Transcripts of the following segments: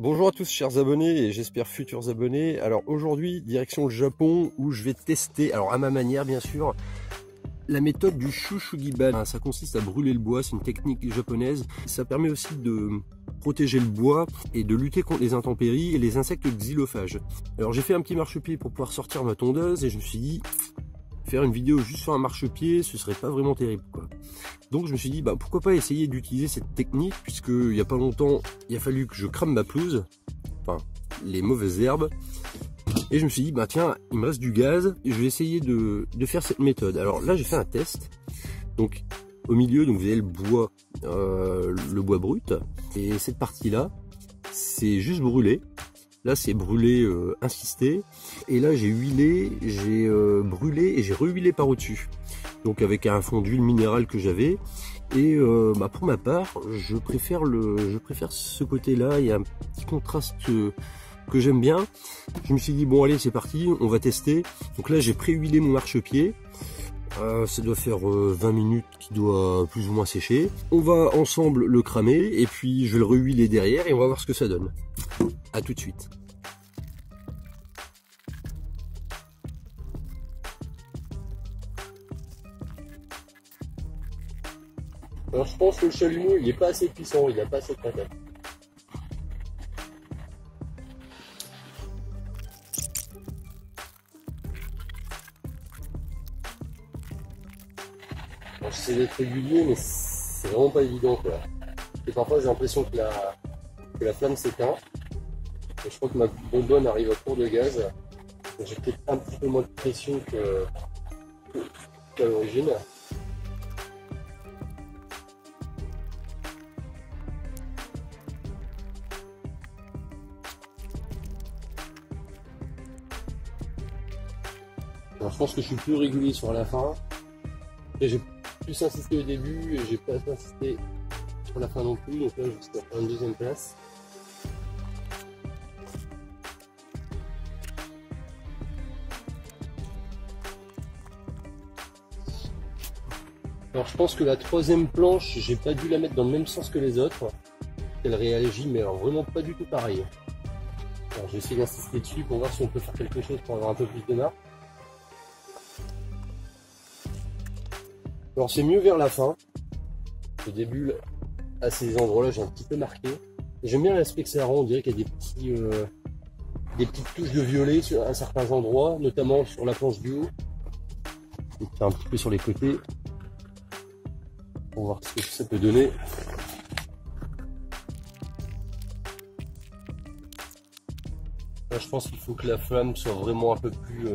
Bonjour à tous chers abonnés et j'espère futurs abonnés. Alors aujourd'hui, direction le Japon où je vais tester, alors à ma manière bien sûr, la méthode du Shushugiban. Ça consiste à brûler le bois, c'est une technique japonaise. Ça permet aussi de protéger le bois et de lutter contre les intempéries et les insectes xylophages. Alors j'ai fait un petit marchepied pour pouvoir sortir ma tondeuse et je me suis dit, faire une vidéo juste sur un marchepied, ce serait pas vraiment terrible quoi. Donc je me suis dit pourquoi pas essayer d'utiliser cette technique, puisque il n'y a pas longtemps il a fallu que je crame ma pelouse, enfin les mauvaises herbes, et je me suis dit tiens, il me reste du gaz et je vais essayer de faire cette méthode. Alors là j'ai fait un test, donc au milieu donc vous avez le bois brut, et cette partie là c'est juste brûlé. Là c'est brûlé insisté, et là j'ai huilé, j'ai brûlé et j'ai rehuilé par au-dessus, donc avec un fond d'huile minérale que j'avais. Et pour ma part je préfère ce côté là, il y a un petit contraste que j'aime bien. Je me suis dit bon allez c'est parti, on va tester. Donc là j'ai pré-huilé mon marchepied, ça doit faire 20 minutes qu'il doit plus ou moins sécher. On va ensemble le cramer et puis je vais le rehuiler derrière et on va voir ce que ça donne. A tout de suite. Alors je pense que le chalumeau il n'est pas assez puissant, il n'a pas assez de patate. J'essaie d'être régulier mais c'est vraiment pas évident quoi. Et parfois j'ai l'impression que la flamme s'éteint. Et je crois que ma bonbonne arrive à court de gaz. J'ai peut-être un petit peu moins de pression qu'à l'origine. Alors, je pense que je suis plus régulier sur la fin. Et j'ai plus insisté au début et j'ai pas insisté sur la fin non plus. Donc là je vais faire une deuxième place. Alors je pense que la troisième planche, j'ai pas dû la mettre dans le même sens que les autres. Elle réagit mais alors vraiment pas du tout pareil. Alors je vais essayer d'insister dessus pour voir si on peut faire quelque chose pour avoir un peu plus de marque. Alors c'est mieux vers la fin. Au début, à ces endroits-là, j'ai un petit peu marqué. J'aime bien l'aspect que ça rend, on dirait qu'il y a des petites touches de violet à certains endroits, notamment sur la planche du haut. Je vais faire un petit peu sur les côtés pour voir ce que ça peut donner. Là, je pense qu'il faut que la flamme soit vraiment un peu plus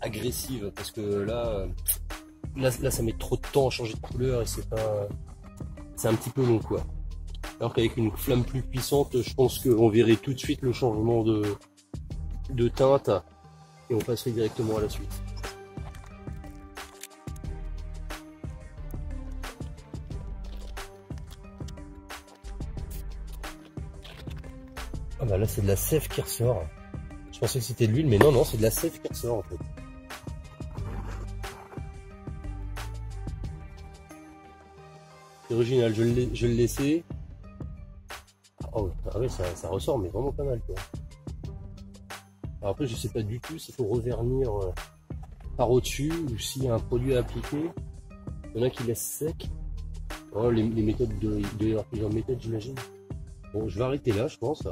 agressive, parce que là, ça met trop de temps à changer de couleur et c'est un petit peu long quoi. Alors qu'avec une flamme plus puissante, je pense qu'on verrait tout de suite le changement de teinte et on passerait directement à la suite. Ah là c'est de la sève qui ressort. Je pensais que c'était de l'huile mais non c'est de la sève qui ressort en fait. C'est original, je le laissais. Oh ah ouais, ça ressort mais vraiment pas mal quoi. Alors après je sais pas du tout s'il faut revernir par au-dessus ou s'il y a un produit à appliquer. Il y en a qui laissent sec. Oh, les méthodes, il doit y avoir plusieurs méthodes j'imagine. Bon je vais arrêter là je pense.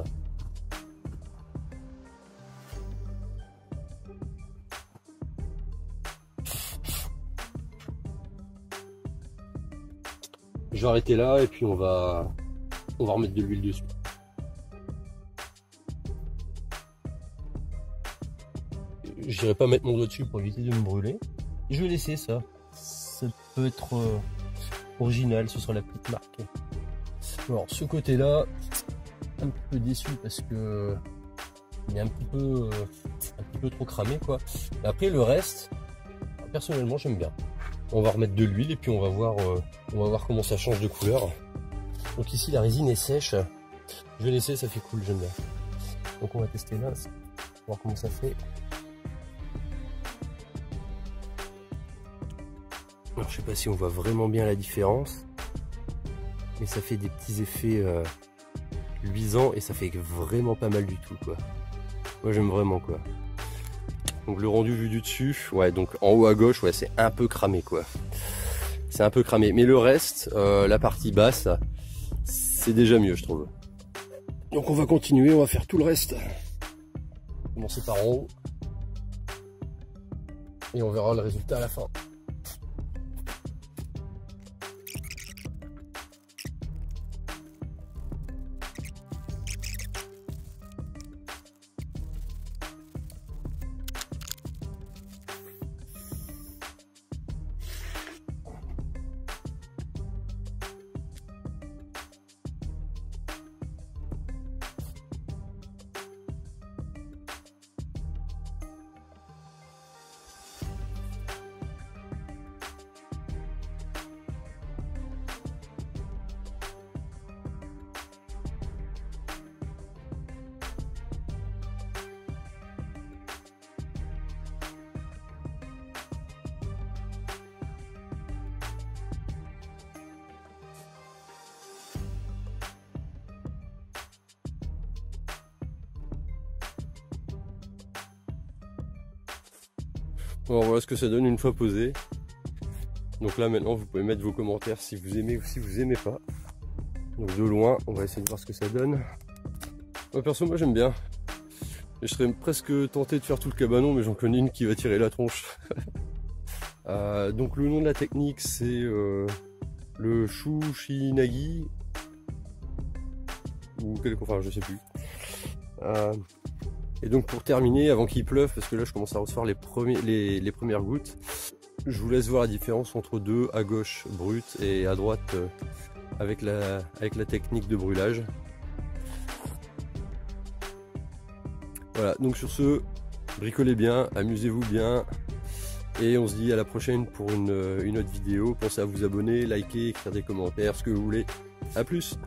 Je vais arrêter là et puis on va remettre de l'huile dessus. Je n'irai pas mettre mon doigt dessus pour éviter de me brûler. Je vais laisser ça. Ça peut être original, ce sera la petite marque. Alors ce côté-là, un petit peu déçu parce que il est un petit peu trop cramé quoi. Mais après le reste, personnellement j'aime bien. On va remettre de l'huile et puis on va voir comment ça change de couleur. Donc ici la résine est sèche. Je vais laisser, ça fait cool, j'aime bien. Donc on va tester là, voir comment ça fait. Alors je sais pas si on voit vraiment bien la différence, mais ça fait des petits effets luisant et ça fait vraiment pas mal du tout quoi. Moi j'aime vraiment quoi. Donc le rendu vu du dessus, ouais, donc en haut à gauche, ouais, c'est un peu cramé quoi. C'est un peu cramé, mais le reste, la partie basse, c'est déjà mieux je trouve. Donc on va continuer, on va faire tout le reste. Commencer par en haut. Et on verra le résultat à la fin. Bon, voilà ce que ça donne une fois posé. Donc là maintenant vous pouvez mettre vos commentaires si vous aimez ou si vous aimez pas. Donc de loin on va essayer de voir ce que ça donne. Moi perso moi j'aime bien. Et je serais presque tenté de faire tout le cabanon mais j'en connais une qui va tirer la tronche. Donc le nom de la technique c'est le Shushinagi. Ou quelque, enfin je sais plus. Et donc pour terminer, avant qu'il pleuve, parce que là je commence à recevoir les premières gouttes, je vous laisse voir la différence entre deux, à gauche brut et à droite avec la technique de brûlage. Voilà, donc sur ce, bricolez bien, amusez-vous bien, et on se dit à la prochaine pour une autre vidéo. Pensez à vous abonner, liker, écrire des commentaires, ce que vous voulez. A plus!